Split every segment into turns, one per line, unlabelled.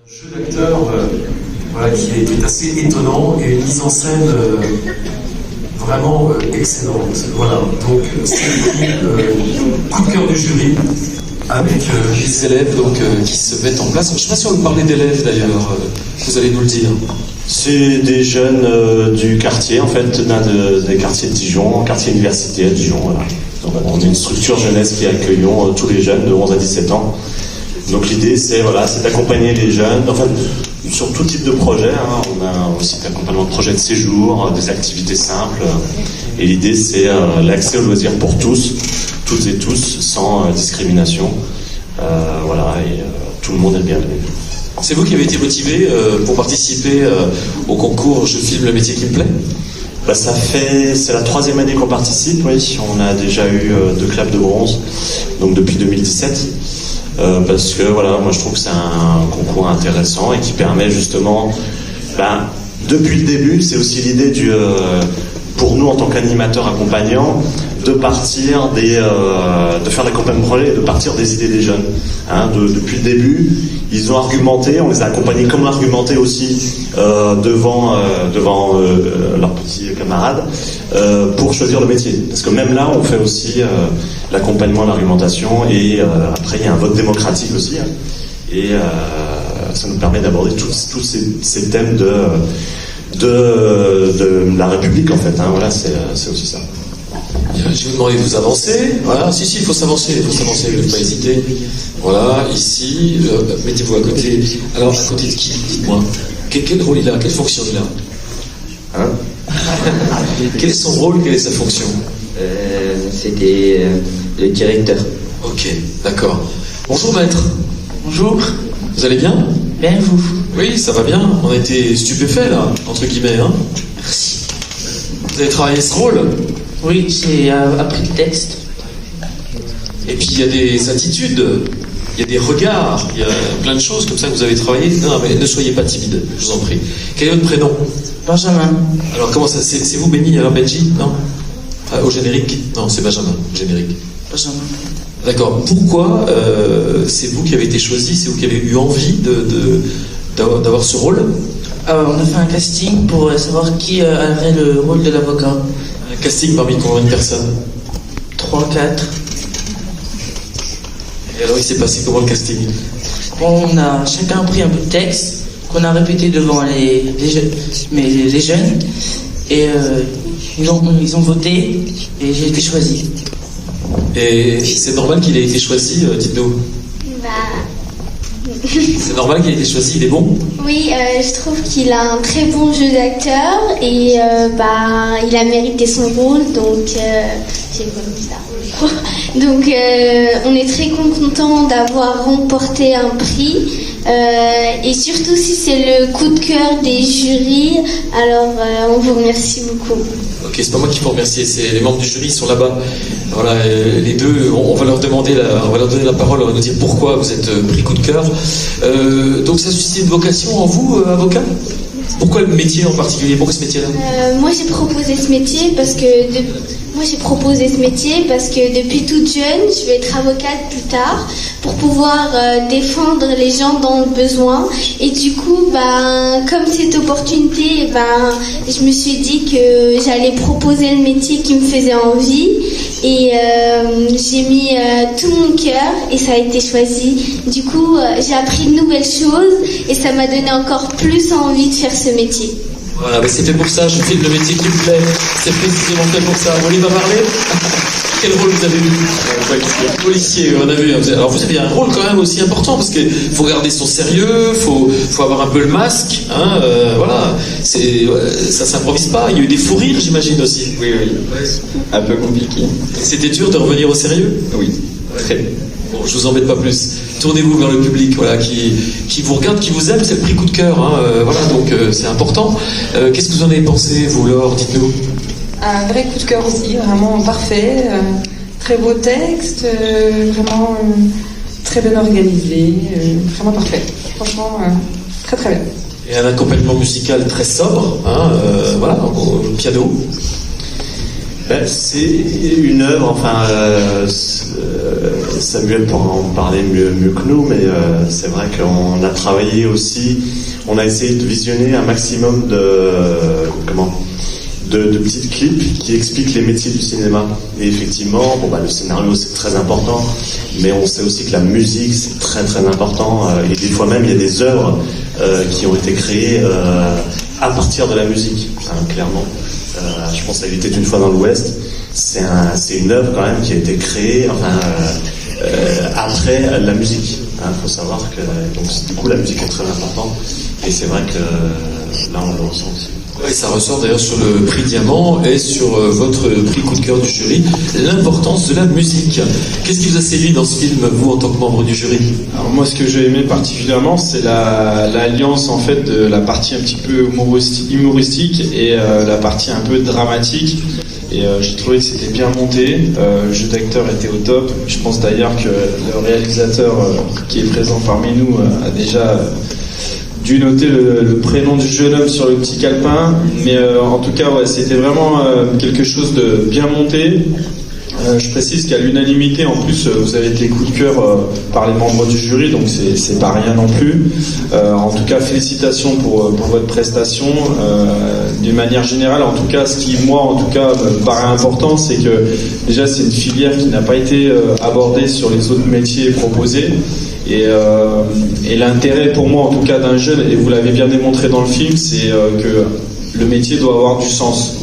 Jeu d'acteur voilà, qui est assez étonnant et une mise en scène vraiment excellente. Voilà, donc c'est le coup de cœur du jury avec les élèves donc, qui se mettent en place. Je ne sais pas si on peut parler d'élèves d'ailleurs, vous allez nous le dire.
C'est des jeunes du quartier, en fait, des quartiers de Dijon, quartier universitaire de Dijon. Voilà. Donc, on est une structure jeunesse qui accueillons tous les jeunes de 11 à 17 ans. Donc l'idée c'est d'accompagner les jeunes, enfin sur tout type de projet. On a aussi d'accompagnement de projets de séjour, des activités simples. Et l'idée c'est l'accès aux loisirs pour tous, toutes et tous, sans discrimination. Tout le monde est bienvenu.
C'est vous qui avez été motivé pour participer au concours Je filme le métier qui me plaît?
C'est la 3e année qu'on participe, oui. On a déjà eu 2 claps de bronze, donc depuis 2017. Parce que voilà, moi je trouve que c'est un concours intéressant et qui permet justement, depuis le début, c'est aussi l'idée pour nous en tant qu'animateurs accompagnants, de partir de faire l'accompagnement de projet et de partir des idées des jeunes. Depuis le début, ils ont argumenté, on les a accompagnés comme on a argumenté aussi devant leurs petits camarades pour choisir le métier. Parce que même là, on fait aussi l'accompagnement, l'argumentation et après il y a un vote démocratique aussi. Et ça nous permet d'aborder tous ces thèmes de la République en fait. Voilà, c'est aussi ça.
Je vais vous demander de vous avancer. Voilà, si, il faut s'avancer, vous ne pas hésiter. Voilà, ici, mettez-vous à côté. Alors, à côté de qui? Dites-moi. Quel rôle il a? Quelle fonction il a? Quel est son rôle? Quelle est sa fonction?
C'était le directeur.
Ok, d'accord. Bonjour maître.
Bonjour.
Vous allez bien?
Bien, vous?
Oui, ça va bien. On a été stupéfaits là, entre guillemets.
Merci.
Vous avez travaillé ce rôle?
Oui, j'ai appris le texte.
Et puis il y a des attitudes, il y a des regards, il y a plein de choses comme ça que vous avez travaillé. Non, mais ne soyez pas timide, je vous en prie. Quel est votre prénom?
Benjamin.
Alors comment ça, c'est vous Benny, alors Benji? Non? Au générique? Non, c'est Benjamin, au générique.
Benjamin.
D'accord. Pourquoi c'est vous qui avez été choisi, c'est vous qui avez eu envie d'avoir ce rôle?
On a fait un casting pour savoir qui aurait le rôle de l'avocat.
Un casting parmi combien de personnes?
3, 4.
Et alors il s'est passé comment le casting?
On a chacun pris un bout de texte qu'on a répété devant les jeunes. Et ils ont voté et j'ai été choisi.
Et c'est normal qu'il ait été choisi, dites-nous. C'est normal qu'il ait été choisi, il est bon?
Oui, je trouve qu'il a un très bon jeu d'acteur et il a mérité son rôle, donc j'ai comme ça. Donc on est très content d'avoir remporté un prix et surtout si c'est le coup de cœur des jurys, alors on vous remercie beaucoup.
Ok, c'est pas moi qui faut remercier, c'est les membres du jury, ils sont là-bas. Voilà, les deux, on va leur donner la parole, on va nous dire pourquoi vous êtes pris coup de cœur. Donc ça suscite une vocation en vous, avocat? Pourquoi le métier en particulier? Pourquoi ce métier-là?
Moi j'ai proposé ce métier parce que depuis toute jeune, je vais être avocate plus tard pour pouvoir défendre les gens dans le besoin. Et du coup, comme cette opportunité, je me suis dit que j'allais proposer le métier qui me faisait envie. Et j'ai mis tout mon cœur et ça a été choisi. Du coup, j'ai appris de nouvelles choses et ça m'a donné encore plus envie de faire ce métier.
Voilà, mais c'est fait pour ça, je filme le métier qui me plaît. C'est précisément fait pour ça. Vous voulez pas parler? Quel rôle vous avez vu? Policier, on a vu. Alors vous avez un rôle quand même aussi important parce qu'il faut garder son sérieux, faut avoir un peu le masque. Voilà, ça s'improvise pas. Il y a eu des fous rires, j'imagine aussi.
Oui. Un peu compliqué.
C'était dur de revenir au sérieux?
Oui.
Très bien. Bon, je vous embête pas plus. Tournez-vous vers le public, voilà, qui vous regarde, qui vous aime, c'est le prix coup de cœur. Voilà, donc c'est important. Qu'est-ce que vous en avez pensé, vous, Laure? Dites-nous.
Un vrai coup de cœur aussi, vraiment parfait. Très beau texte, vraiment très bien organisé, vraiment parfait. Franchement, très très bien.
Et un accompagnement musical très sobre, voilà, au piano.
C'est une œuvre, enfin, Samuel pourra en parler mieux que nous, mais c'est vrai qu'on a travaillé aussi, on a essayé de visionner un maximum de petits clips qui expliquent les métiers du cinéma. Et effectivement, le scénario c'est très important, mais on sait aussi que la musique c'est très très important, et des fois même il y a des œuvres qui ont été créées à partir de la musique, clairement. Je pense à Il était une fois dans l'Ouest, c'est une œuvre quand même qui a été créée après la musique. Faut savoir que donc, du coup la musique est très importante, et c'est vrai que là on le ressent aussi.
Et ça ressort d'ailleurs sur le prix Diamant et sur votre prix coup de cœur du jury, l'importance de la musique. Qu'est-ce qui vous a séduit dans ce film, vous, en tant que membre du jury?
Alors moi, ce que j'ai aimé particulièrement, c'est l'alliance en fait de la partie un petit peu humoristique et la partie un peu dramatique. Et j'ai trouvé que c'était bien monté, le jeu d'acteur était au top. Je pense d'ailleurs que le réalisateur qui est présent parmi nous a déjà dû noter le prénom du jeune homme sur le petit calepin, mais en tout cas c'était vraiment quelque chose de bien monté. Je précise qu'à l'unanimité, en plus, vous avez été coup de cœur par les membres du jury, donc c'est pas rien non plus. En tout cas, félicitations pour votre prestation. D'une manière générale, en tout cas, ce qui, moi, en tout cas, me paraît important, c'est que déjà, c'est une filière qui n'a pas été abordée sur les autres métiers proposés. Et l'intérêt pour moi, en tout cas, d'un jeune, et vous l'avez bien démontré dans le film, c'est que le métier doit avoir du sens.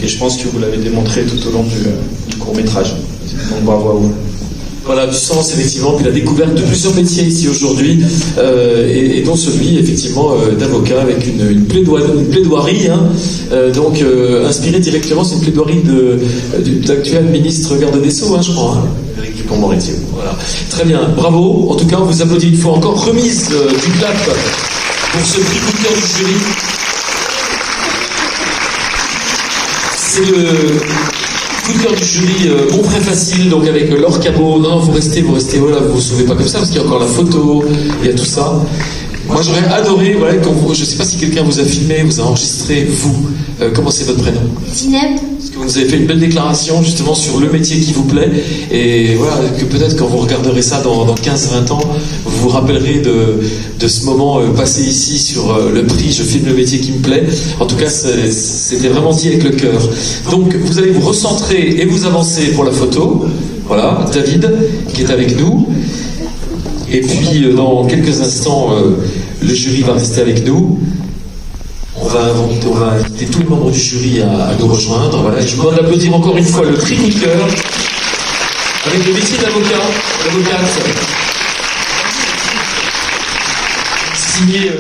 Et je pense que vous l'avez démontré tout au long du court-métrage. Donc bravo à vous.
Voilà, du sens, effectivement, puis la découverte de plusieurs métiers ici aujourd'hui, et dont celui, effectivement, d'avocat avec une plaidoirie, inspirée directement, c'est une plaidoirie de l'actuel ministre garde des Sceaux, je crois.
Éric Dupond-Moretti.
Voilà. Très bien, bravo. En tout cas, on vous applaudit une fois encore. Remise du clap pour ce prix coup de cœur du jury. C'est le coup de cœur du jury, bon très facile, donc avec Laure Cabot. Non, vous restez, voilà, vous sauvez pas comme ça, parce qu'il y a encore la photo, il y a tout ça. Moi, j'aurais adoré, je sais pas si quelqu'un vous a filmé, vous a enregistré, vous. Comment c'est votre prénom?
Zineb.
Parce que vous nous avez fait une belle déclaration, justement, sur le métier qui vous plaît. Et voilà, que peut-être quand vous regarderez ça dans 15-20 ans, vous vous rappellerez de ce moment passé ici sur le prix « Je filme le métier qui me plaît ». En tout cas, c'était vraiment dit avec le cœur. Donc, vous allez vous recentrer et vous avancer pour la photo. Voilà, David, qui est avec nous. Et puis, dans quelques instants, le jury va rester avec nous. On va inviter tous les membres du jury à nous rejoindre. Voilà. Et je vous demande d'applaudir encore une fois le prix coup de cœur avec le métier d'avocate signé